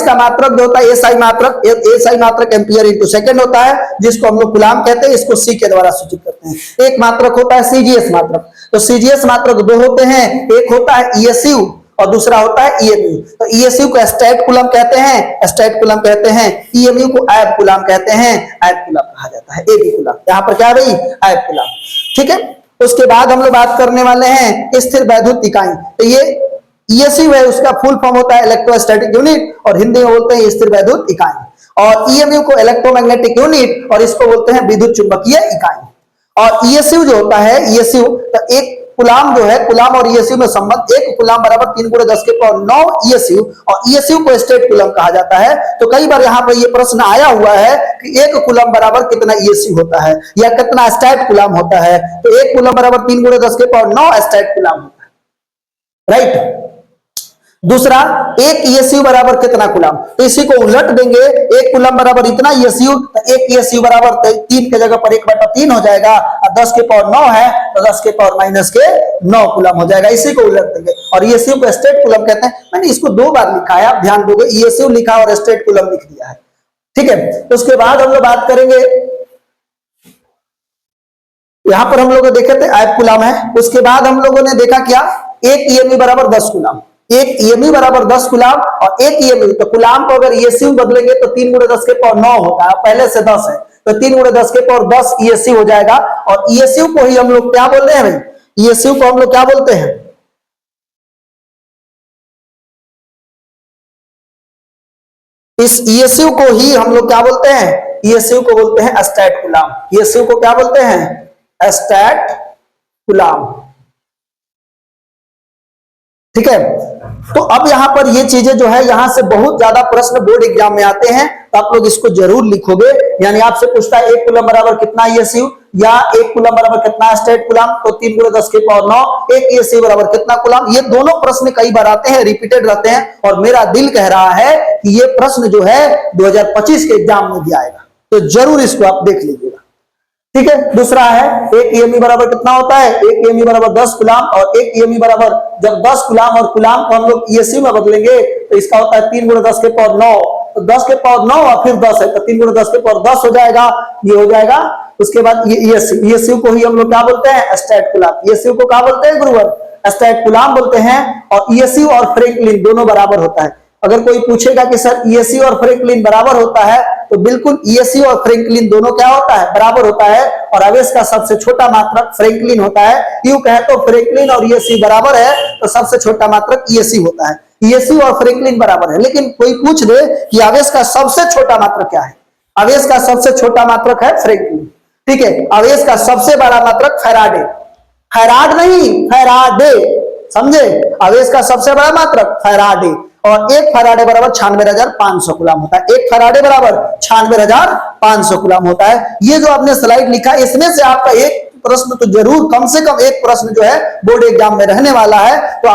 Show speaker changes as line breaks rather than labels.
का मात्रक जो होता है एसआई मात्रक एम्पियर इंटू सेकंड होता है, जिसको हम लोग कूलाम कहते हैं, इसको सी के द्वारा सूचित करते हैं। एक मात्रक होता है सीजीएस मात्रक। तो सीजीएस मात्रक दो होते हैं, एक होता है ईएसयू और दूसरा होता है ईएमयू। तो ईएसयू को स्टैट कूलम कहते हैं, ईएमयू को ऐब कूलम कहते हैं, ऐब कूलम कहा जाता है, एबी कूलम। यहाँ पर क्या है भाई, ऐब कूलम। ठीक है, उसके बाद हम लोग बात करने वाले हैं स्थिर वैद्युत इकाई। तो ये ईएसयू है, उसका फुल फॉर्म होता है इलेक्ट्रोस्टैटिक यूनिट, और हिंदी में बोलते हैं स्थिर वैद्युत इकाई। और ईएमयू को इलेक्ट्रोमैग्नेटिक यूनिट, और इसको बोलते हैं विद्युत चुंबकीय इकाई। और ईएसयू जो होता है, ईएसयू तो एक कूलाम जो है, कूलाम और ईएसयू में संबंध, एक कूलाम बराबर 3 × 10⁹ ईएसयू, और ईएसयू को स्टेट कूलम कहा जाता है। तो कई बार यहाँ पर ये प्रश्न आया हुआ है कि एक कूलम बराबर कितना ईएसयू होता है या कितना स्टेट कूलम होता है। तो एक कूलम बराबर 3 × 10⁹ स्टेट कूलम होता है, राइट। दूसरा, एक ईएसयू बराबर कितना कूलम, तो इसी को उलट देंगे, एक कूलम बराबर इतना ईएसयू, तो एक ईएसयू बराबर 3 के जगह पर 1/3 हो जाएगा, और 10⁻9 है तो 10⁻⁹ कूलम हो जाएगा, इसी को उलट देंगे। और ईएसयू को स्टेट कूलम कहते हैं। मैंने इसको 2 बार लिखा है, आप ध्यान दोगे, ईएसयू लिखा और स्टेट कूलम लिख दिया है। ठीक है, तो उसके बाद हम लोग बात करेंगे, यहां पर हम लोग देखे थे ऐब कूलम है। उसके बाद हम लोगों ने देखा क्या, एक ईएमयू बराबर 10 कूलम, एक ईएमयू बराबर 10 कूलम, और एक ईएमयू, तो कूलम को अगर ईएसयू बदलेंगे तो 3 × 10⁹ होता है, पहले से 10 है, तो 3 × 10⁻10 ईएसयू हो जाएगा। और ईएसयू को ही हम लोग क्या बोल रहे हैं भाई, ईएसयू को हम लोग क्या बोलते हैं, इस ईएसयू को ही हम लोग क्या बोलते हैं, ईएसयू को बोलते हैं स्टैट कूलम। ईएसयू को क्या बोलते हैं, स्टैट कूलम। ठीक है, तो अब यहां पर ये चीजें जो है, यहां से बहुत ज्यादा प्रश्न बोर्ड एग्जाम में आते हैं, तो आप लोग इसको जरूर लिखोगे। यानी आपसे पूछता है एक कूलम बराबर कितना ईएसयू, या एक कूलम बराबर कितना स्टेट कूलम, तो 3 × 10⁹, एक ईएसयू बराबर कितना कूलम। ये दोनों प्रश्न कई बार आते हैं, रिपीटेड रहते हैं, और मेरा दिल कह रहा है कि ये प्रश्न जो है 2025 के एग्जाम में भी आएगा, तो जरूर इसको आप देख लीजिएगा। ठीक है, दूसरा है एक ईएमयू बराबर कितना होता है, एक ईएमयू बराबर 10 कूलम, और एक ईएमयू बराबर, जब 10 कूलम और कूलम को हम लोग ईएसयू में बदलेंगे तो इसका होता है 3 × 10⁹, तो 10⁹ और फिर 10 है, तो 3 × 10⁻10 हो जाएगा, ये हो जाएगा। उसके बाद ये ईएसयू को ही हम लोग क्या बोलते हैं, स्टैट कूलम। ईएसयू को क्या बोलते हैं गुरुवर, स्टैट कूलम बोलते हैं। और ईएसयू और फ्रैंकलिन दोनों बराबर होता है। अगर कोई पूछेगा कि सर ईएसयू और फ्रैंकलिन बराबर होता है, तो बिल्कुल ईएसयू और फ्रैंकलिन दोनों क्या होता है, बराबर होता है। और आवेश का सबसे छोटा मात्रक फ्रैंकलिन होता है। यूं कहे तो फ्रैंकलिन और ईएसयू बराबर है, तो सबसे छोटा मात्रक ईएसयू होता है। ईएसयू और फ्रैंकलिन बराबर है। लेकिन कोई पूछ दे कि आवेश का सबसे छोटा मात्रक क्या है, आवेश का सबसे छोटा मात्रक है फ्रैंकलिन। ठीक है, आवेश का सबसे बड़ा मात्रक फैराडे, फैराड नहीं फैराडे, समझे। आवेश का सबसे बड़ा मात्रक फैराडे, और एक फैराडे बराबर 96,500 कूलम होता है। एक फैराडे बराबर 96,500 कूलम होता है। ये जो आपने स्लाइड लिखा, इसमें से आपका एक प्रश्न तो जरूर, कम से कम एक प्रश्न जो है बोर्ड एग्जाम में रहने वाला है। तो